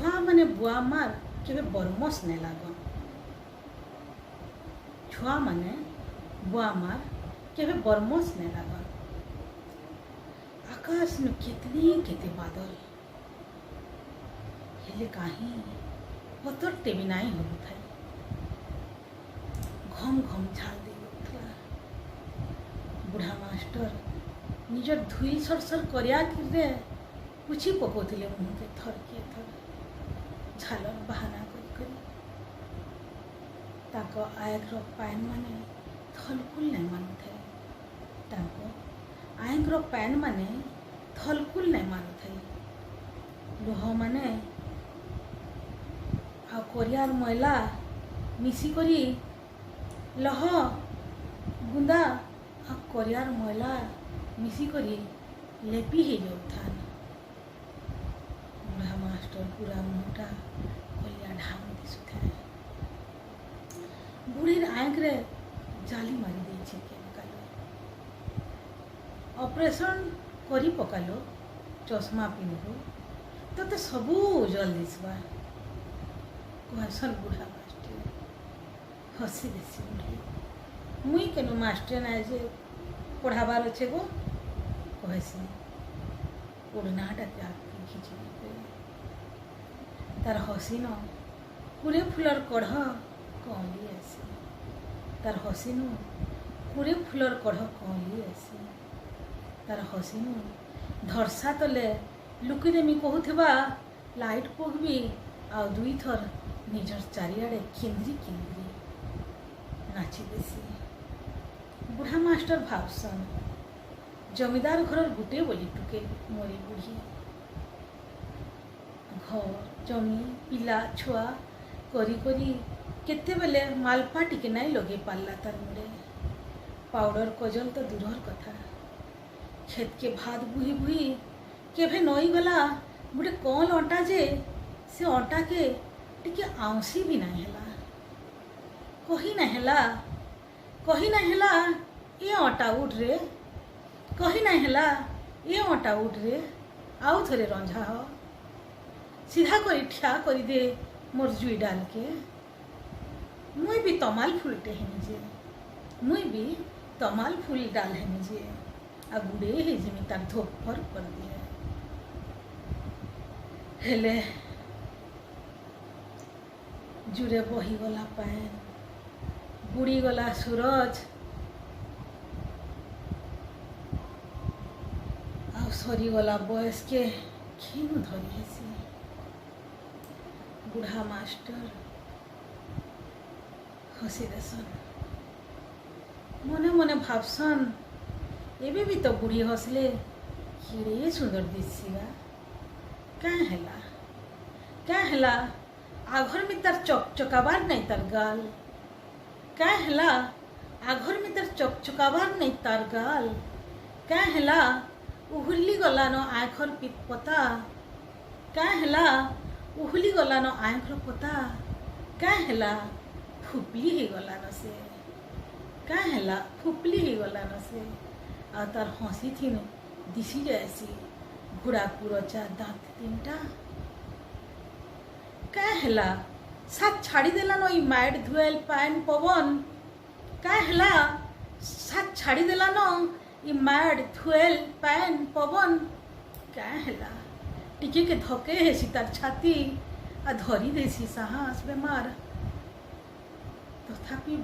छुआ माने बुआ मार केबे बरमस नहीं लागन। छुआ माने बुआ मार केबे बरमस नहीं लागन। आकाश में कितनी केते बादल हेले कहीं पतर टेबी नाई हो थाई। घम घम झाल दे उठला। बुढ़ा मास्टर निजर धुई सरसर करिया कि पुछी पकोथिले मुँह के थर के थर झालर बहाना करी ताको आयकर पैन माने थलकुल नहीं मानुथे। ताको आयकर पैन माने थलकुल नहीं मानुथे। लुह माने आ कोरियार मैला मिसी करी लह गुंदा आ कोरियार मैला मिसी करी लेपी ही जाउथान। बुढ़ा मास्टर पूरा मुहटा कोलिया ढाम दिसुଥାଏ। बुढ़ीर आँखरे जाली मारी देइछे केमिकाल। ऑपरेशन करी पकालो चश्मा पिन्हबो तो सबू उजल दिसबा कहसन बुढ़ा मास्टर। हसी देसी बुढ़ी मुई केनु मास्टर ना जे पढ़ाबार अच्छे गो कहसी ओढ़नाटा त्याग खिची तार हसीन कुरे फुलर कढ़ कौली आसी। तार हसीनु कुरे फुलर कढ़ कौली आसी। तार हसीनु धरसा तले लुकिदेमी कहूथिबा लाइट पगबी आ दुई थर निजर चारिआडे केन्द्री केन्द्री नाची देसी। बुढ़ा मास्टर भावसन जमीदार घर गुटे बोली टुके मोरी बुढ़ी। घर जमी पिला छुआ करी करी केते बेले मालपा टिके नाई लगे पारला तार मुंडे। पाउडर कजल तो दूरर कथा खेत के भात बुही बुही केभे नई गला गोटे कल अंटा जे से अंटा के टिके आउसी भी नहीं हेला। कही नहीं हेला ये अंटा उठ रे। कही नहीं हेला ये अंटा उठ रे आउ थोड़े रंझा हो सीधा करी ठिया करी दे मोर जुई डाल के। मुई भी तमाल फूलटे हेमी जे मुई भी तमाल फूल डाल हेमी जे आ गुड़े हे जिमी तार धोपर कर दिए। हेले जुड़े बही गला पैन बुड़ी गला सूरज आ सरी गला बयस के खेनु धरी हेसी। बुढ़ा मास्टर हसी देसन मने मने भावसन एबे भी तो बुढ़ी हसले केड़े सुंदर दिसिबा। क्या हेला आघर में तार चकचकाबार नहीं तार गाल। क्या हेला आघर में तार चकचकाबार नहीं तार गाल। क्या हेला उहुली गलानो आँखर पित पता। क्या हेला उहुली गलानो आँखर पता। क्या हेला फुपली ही गलानो से। क्या हेला फुपली ही गलानो से आ तार हंसी थी दिशी जैसी घुड़ा पुरचा दाँत तीनटा। क्या हेला साथ छाड़ी देलानो ई माइट धुएल पैन पवन। क्या हेला साथ छाड़ी देलानो ई माइट धुएल पैन पवन। क्या हेला टिके के धके हेसी तार छाती आ धरी देसी साहस बेमार। तथापि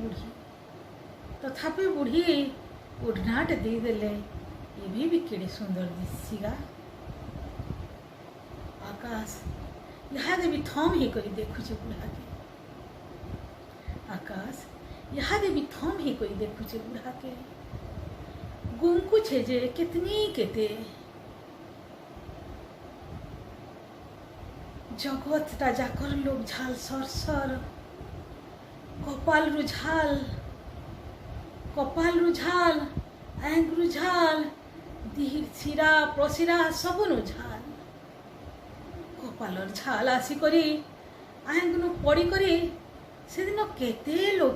बुढ़ी उड़नाट दे देले ये भी केड़े सुंदर दिसीगा। आकाश यहाँ देवी थम ही करी देखुचे बुढ़ा के। आकाश यहाँ देवी थम ही करी देखुचे बुढ़ा के। गुमकु छे जे कितनी केते जगत जाकर लोग झाल सरसर कपाल रुझाल आँख रुझाल दिहिर छिरा प्रसिरा सबुनु झाल कपालर झाल आसिकरी आँख पड़ी करी से दिन केते लोग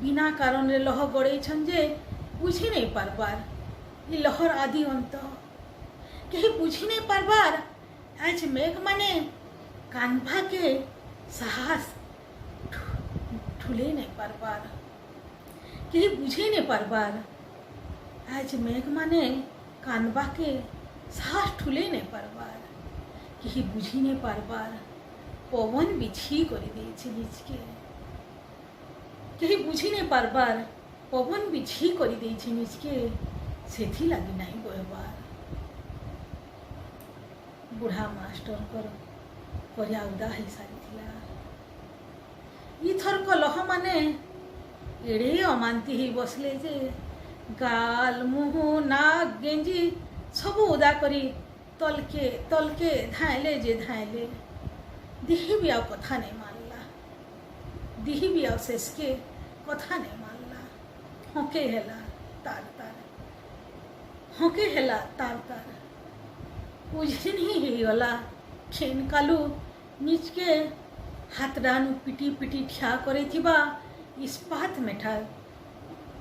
बिना कारण लह गड़े जे बुझी नहीं पारबार ये लहर आदि अंत कहीं बुझी नहीं पारबार आज मेघ माने कानभा के साहस ठुले नहीं पारबार कहीं बुझे नहीं पारबार आज मेघ माने कानबा के साहस ठुले नहीं पारबार कहीं बुझी नहीं पारबार पवन बिछी कर निजके कहीं बुझी नहीं पारबार पवन बिछी कर निजके से लगी नहीं बहबार बुढ़ा मास्टर परिया उदा हो सारी इथर कलह माने एड़े अमांती ही बसले जे गाल मुह नाक गेंजी सब उदा करी तलके तलके धाइले जे धाइले दिही भी आउ कथा नहीं मानला दिही भी आउ शेष के कथा नहीं मानला हके हेला तार तार हके हेला तार तार उजन ही गला खेन कालू निज के हाथ डानु पिटी पिटी ठिया करे थिबा इस्पात मेठा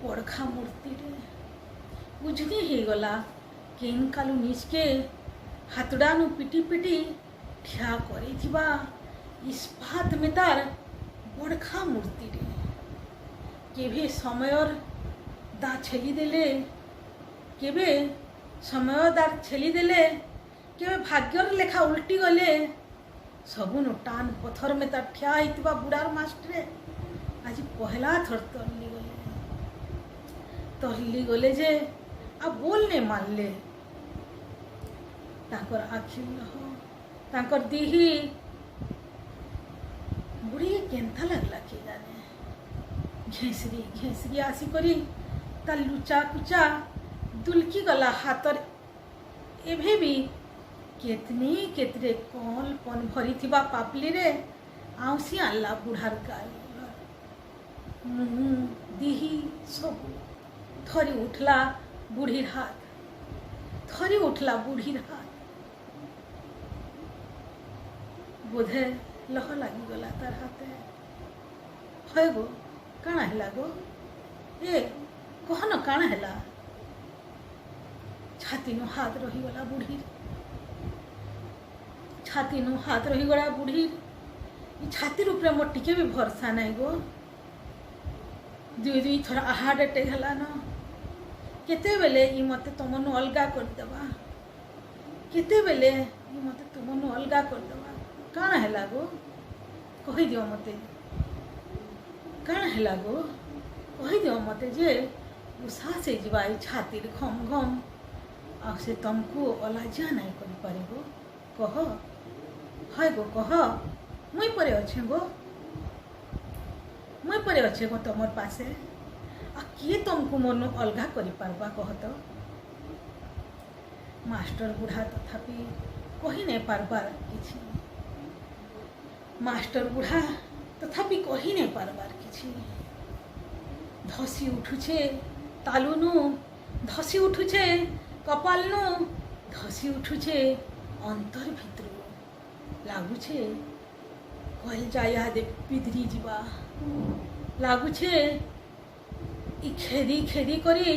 पड़खा मूर्ति रे उजनी ही गला केन कालू निज के हाथ डानु पिटी पिटी ठिया करे थिबा इस्पात में तार बड़खा मूर्ति रे केभे समयर दा छेली देले केभे समय दार छेली देले केभे भाग्यर लेखा उल्टी गले सबुन टान पथर में तार ठिया होता बुढ़ार मास्टरे आज पहला थर तरली गले जे आ बोलने मानले ताकर आखि ताकर दिही बुढ़ी केन्ता लगला के जाने घेसरी घेसरी आसी करी ता लुचा कुचा दुलकी गला हातर एभे भी केतनी केतरे कल पन भरी थिबा पापली रे आउसी आनला बुढ़ार गाल मुँह दिही सब थरी उठला बुढ़ीर हाथ थरी उठला बुढ़ीर हाथ बोधे लह लगी गला तार हाथे है गो काना हैला गो ए कहन काना हैला छाती नो हाथ रही गला बुढ़ीर छाती नु हाथ रही गला बुढ़ी छाती रूप मोर टिके भी भरसा नहीं गो दुई दुई थर हार्ट अटैक है न केते बेले ई मते तुमनु अलगा कर देबा केते बेले ई मते तुमनु अलगा कर देबा काना हैला गो कहि दियो मते काना हैला गो कहि दियो मते जे उषा से जीवा ई छाती घम घम आ से तुमको अलाजा नहीं कर पारिबो कह है गो कह मुई परे अच्छे गो मुई परे अच्छे गो तुमर पासे आ किए तुमको मन अलगा करि पारबा कह तो मास्टर बुढ़ा तथापि कही नहीं पारबार किछि मास्टर बुढ़ा तथापि कही नहीं पारबार किछि धसी उठुछे तालुनु धसी उठुछे कपालनु धसी उठुछे अंतर भितर लगुचे कल जाया दे पिदरी जीवा लगुचे खेदी खेदी करी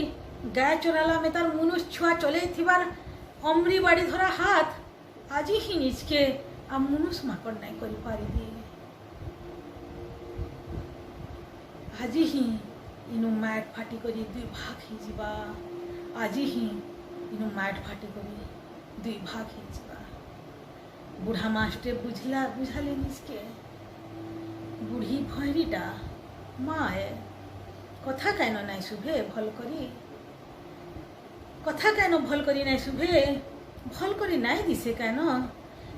गाय चोराला में तार मुनुष छुआ चले थिबार अमरी बाड़ी धरा हाथ आज ही निजके आ मुनुष माकड़ नहीं करी पारी दिए आज ही इनु मैट फाटी करी दुई भाग ही जीवा आज ही इनु मैट फाटी करी दुई भाग ही जीवा बुढ़ा मास्टे बुझला बुझाले निजके बुढ़ी भैरीटा माए कथा कैन नाई शुभे भल करी कथा कैन भल करी नाई शुभे भल करी नाई दिसे कैन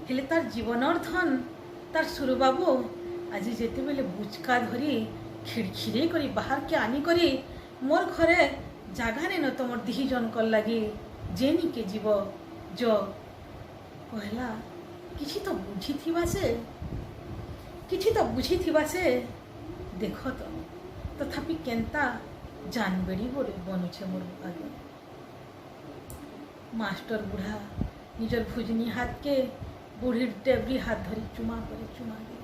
हेले तार जीवनर धन तार सुरु बाबू आज जेते बेले बुचका धरी खिड़खिड़े करी बाहर के आनी करी मोर घरे जागा ने न तमर दिही जन कर लगी जेनी के जीव जो कहला किछि तो बुझी थिबा से किछि तो बुझी थिबा से देख तो तथापि केन्ता जानबेड़ी बोले बनुछे मोर आगे मास्टर बुढ़ा निजर भुजनी हाथ के बुढ़ीर टेबरी हाथ धरी चुमा करे चुमा दे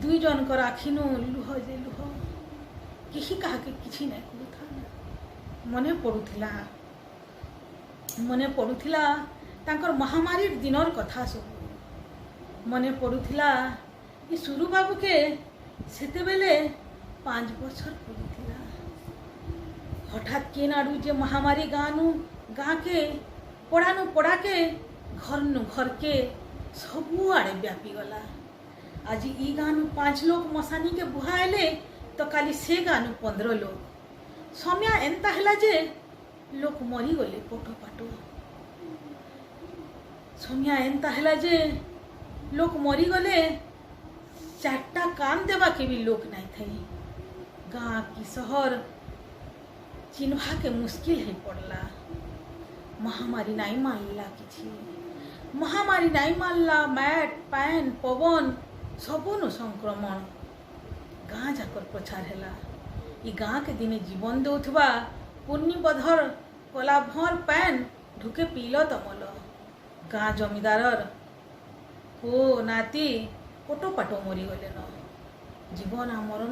दुई जन कर आखिनु लुह जे लुह किसी कहा के किछि नहीं करूथा मने पड़ुथिला तांकर महामारी दिनर कथा सब ମନେ ପଡ଼ୁଥିଲା ଏ ସୁରୁ ବାବୁକେ ସେତେବେଳେ 5 ବର୍ଷର ପଡ଼ିଥିଲା। ହଠାତ୍ କେନ୍ ଆଡ଼ୁ ଯେ ମହାମାରୀ ଗାଁକେ ପଡ଼ାକେ ଘରନୁ ଘରକେ ସବୁଆଡ଼େ ବ୍ୟାପିଗଲା। ଆଜି ଇ ଗାଁନୁ 5 ଲୋକ ମଶାନୀକେ ବୁହାଇଲେ ତ କାଲି ସେ ଗାଁନୁ 15 ଲୋକ। ସମୟା ଏନ୍ତା ହେଲା ଯେ ଲୋକ ମରିଗଲେ ପଟପାଟ। ସମୟା ଏନ୍ତା ହେଲା ଯେ ଲୋକ ମରିଗଲେ 4ଟା କାନ ଦେବାକେ ବି ଲୋକ ନାଇଁ ଥାଇ। ଗାଁ କି ସହର ଚିହ୍ନବାକେ ମୁସ୍କିଲ ହେଇ ପଡ଼ଲା। ମହାମାରୀ ନାଇଁ ମାରିଲା କିଛି। ମହାମାରୀ ନାଇଁ ମାରିଲା ମାଟ ପାଏନ୍ ପବନ ସବୁନୁ ସଂକ୍ରମଣ ଗାଁ ଯାକର ପ୍ରଚାର ହେଲା। ଇ ଗାଁକେ ଦିନେ ଜୀବନ ଦେଉଥିବା ପୂର୍ଣ୍ଣିବଧର କଲା ଭର ପାଏନ୍ ଢୁକେ ପିଇଲ ତମଲ। ଗାଁ ଜମିଦାରର ପୁଅ ନାତି ପଟପାଟ ମରିଗଲେନ। ଜୀବନ ଆମରଣ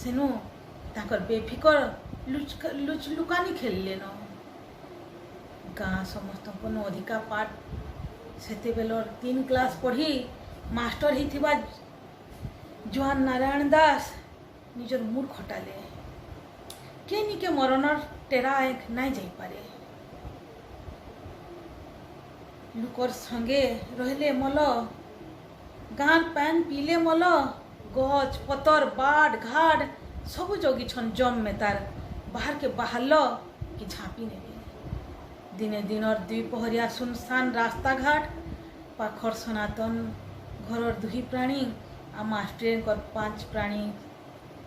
ସେନୁ ତାଙ୍କର ବେଫିକର ଲୁକାନି ଖେଳିଲେନ। ଗାଁ ସମସ୍ତଙ୍କନୁ ଅଧିକା ପାଠ ସେତେବେଲର 3 କ୍ଲାସ୍ ପଢ଼ି ମାଷ୍ଟର ହେଇଥିବା ଜୱାନ ନାରାୟଣ ଦାସ ନିଜର ମୁଡ଼ ଖଟାଲେ। କେନିକେ ମରଣର ଟେରା ନାଇଁ ଯାଇପାରେ। ଲୁକର ସଙ୍ଗେ ରହିଲେ ମଲ, ଗାଁର ପାନ୍ ପିଇଲେ ମଲ, ଗଛ ପତର ବାଡ଼ ଘାଟ ସବୁ ଜଗିଛନ୍ ଜମ୍ ମେତାର ବାହାରକେ ବାହାରଲ କି ଝାঁପି ନେବେ। ଦିନେ ଦିନର 2 ପହରିଆ ସୁନସାନ ରାସ୍ତାଘାଟ ପାଖର ସନାତନ ଘରର 2 ପ୍ରାଣୀ ଆଉ ମାଷ୍ଟ୍ରେଙ୍କର 5 ପ୍ରାଣୀ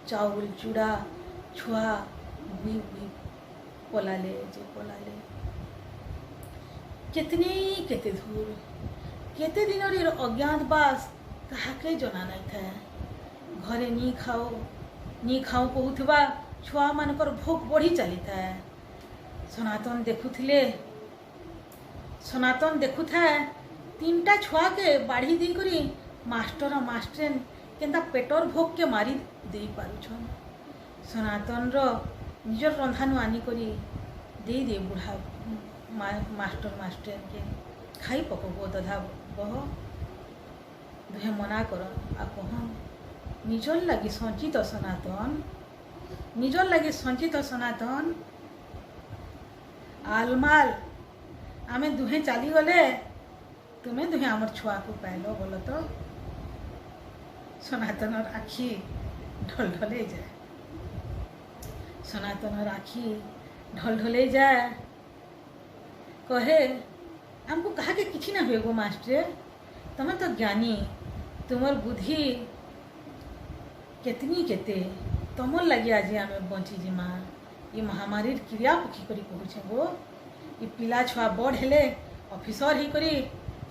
ଚାଉଳ ଚୁଡ଼ା ଛୁଆ ବୁଇ ପଲାଲେ ଯେ ପଲାଲେ। କେତେ ଦୂର କେତେ ଦିନର ଅଜ୍ଞାତବାସ କାହାକେ ଜଣା ନାଇଁ ଥାଏ। ଘରେ ନି ଖାଉ କହୁଥିବା ଛୁଆମାନଙ୍କର ଭୋକ ବଢ଼ି ଚାଲିଥାଏ। ସନାତନ ଦେଖୁଥାଏ 3ଟା ଛୁଆକେ ବାଢ଼ି ଦେଇକରି ମାଷ୍ଟର ମାଷ୍ଟ୍ରେନ କେନ୍ତା ପେଟର ଭୋକକେ ମାରି ଦେଇ ପାରୁଛନ୍। ସନାତନର ନିଜର ରନ୍ଧାନୁ ଆନିକରି ଦେଇ ବୁଢ଼ା ମାଷ୍ଟର ମାଷ୍ଟ୍ରେନକେ ଖାଇ ପକବ ଦଧା ବହ। ଦୁହେଁ ମନା କରନ୍ ଆଉ କହନ୍ ନିଜର ଲାଗି ସଞ୍ଚିତ ସନାତନ ଆଲମାଲ ଆମେ ଦୁହେଁ ଚାଲିଗଲେ ତୁମେ ଦୁହେଁ ଆମର ଛୁଆକୁ ପାଇଲ ବୋଲ ତ। ସନାତନର ଆଖି ଢଲଢଲେଇ ଯାଏ। କହେ ଆମକୁ କାହାକେ କିଛି ନା ହୁଏ ଗो ମାଷ୍ଟ୍ରେ, ତମେ ତ ଜ୍ଞାନୀ, ତୁମର ବୁଦ୍ଧି କେତେ ତମର ଲାଗି ଆଜି ଆମେ ବଞ୍ଚିଯିମା। ଏ ମହାମାରୀର କ୍ରିୟା ପକ୍ଷୀ କରି କହୁଛେ ଗो। ଏ ପିଲା ଛୁଆ ବଡ଼ ହେଲେ ଅଫିସର ହେଇକରି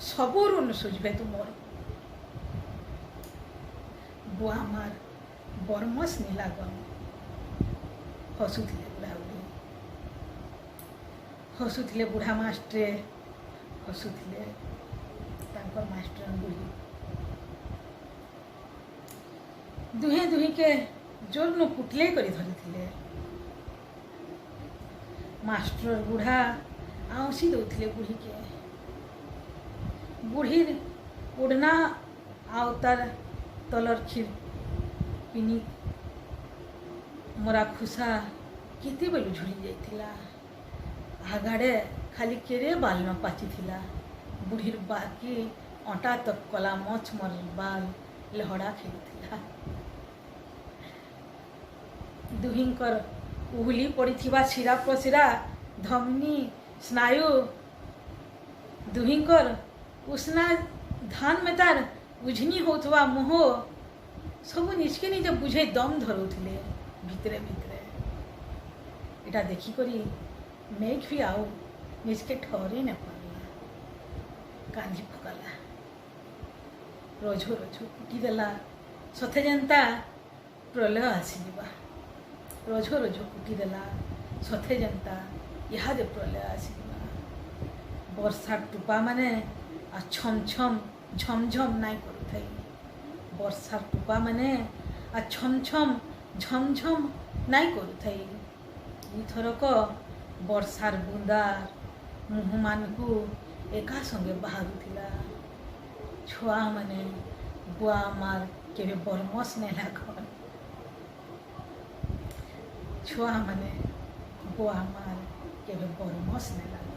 ସବୁରୁ ସୁଝବେ ତୁମର। ବୁଆ ମାର ବରମସ ନିଲାଗନ ହସୁଥିଲେ ବୁଢ଼ା ମାଷ୍ଟ୍ରେ, ହସୁଥିଲେ ତାଙ୍କର ମାଷ୍ଟର ବୁଢ଼ୀ। ଦୁହେଁକେ ଜୋରନୁ ପୁଟଲେଇ କରି ଧରିଥିଲେ। ମାଷ୍ଟର ବୁଢ଼ା ଆଉଁସି ଦଉଥିଲେ ବୁଢ଼ୀକେ। ବୁଢ଼ୀର ଓଢ଼ନା ଆଉ ତାର ତଲର ପିନି ମରା ଖୁସା କେତେବେଳୁ ଝୁଲି ଯାଇଥିଲା। ଆଗାଡ଼େ ଖାଲି କେରେ ବାଲ ନ ପାଚିଥିଲା। ବୁଢ଼ୀର ବାକି ଅଣ୍ଟା ତକ କଲା ମଛ ମର ବାଲ ଲହଡ଼ା ଖେଳୁଥିଲା। ଦୁହିଁଙ୍କର ଉହୁଲି ପଡ଼ିଥିବା ଶିରା ପ୍ରଶିରା ଧମନୀ ସ୍ନାୟୁ, ଦୁହିଁଙ୍କର ଉଷ୍ଣା ଧାନ ମେତାର ଉଝନି ହେଉଥିବା ମୁହ ସବୁ ନିଜକେ ନିଜେ ବୁଝେଇ ଦମ ଧରୁଥିଲେ ଭିତରେ। ଏଟା ଦେଖିକରି ମେଘ ବି ଆଉ ନିଜକେ ଠହରେଇ ନ ପାରିଲା। କାନ୍ଦି ପକାଲା। ରଝୁ କୁଟିଦେଲା ସତେ ଯେନ୍ତା ପ୍ରଲୟ ଆସିଯିବା। ରଝୁ କୁଟିଦେଲା ସତେ ଯେନ୍ତା ଇହାଦେ ପ୍ରଲୟ ଆସିଯିବା। ବର୍ଷାର ଟୁପା ମାନେ ଆଉ ଛମ ଝମଝମ ନାଇଁ କରୁଥାଇ। ବର୍ଷାର ଟୁପା ମାନେ ଆଉ ଛମ ଝମଝମ ନାଇଁ କରୁଥାଇ। ଏଥରକ ବର୍ଷାର ବୁନ୍ଦା ମୁହଁମାନଙ୍କୁ ଏକା ସଙ୍ଗେ ବାହାରୁଥିଲା। ଛୁଆ ମାନେ ବୁଆ ମାର କେବେ ବରମସ୍ ନାଇଁ ଲାଗନ୍। ଛୁଆ ମାନେ ବୁଆ ମାର କେବେ ବରମସ୍ ନାଇଁ ଲାଗନ୍।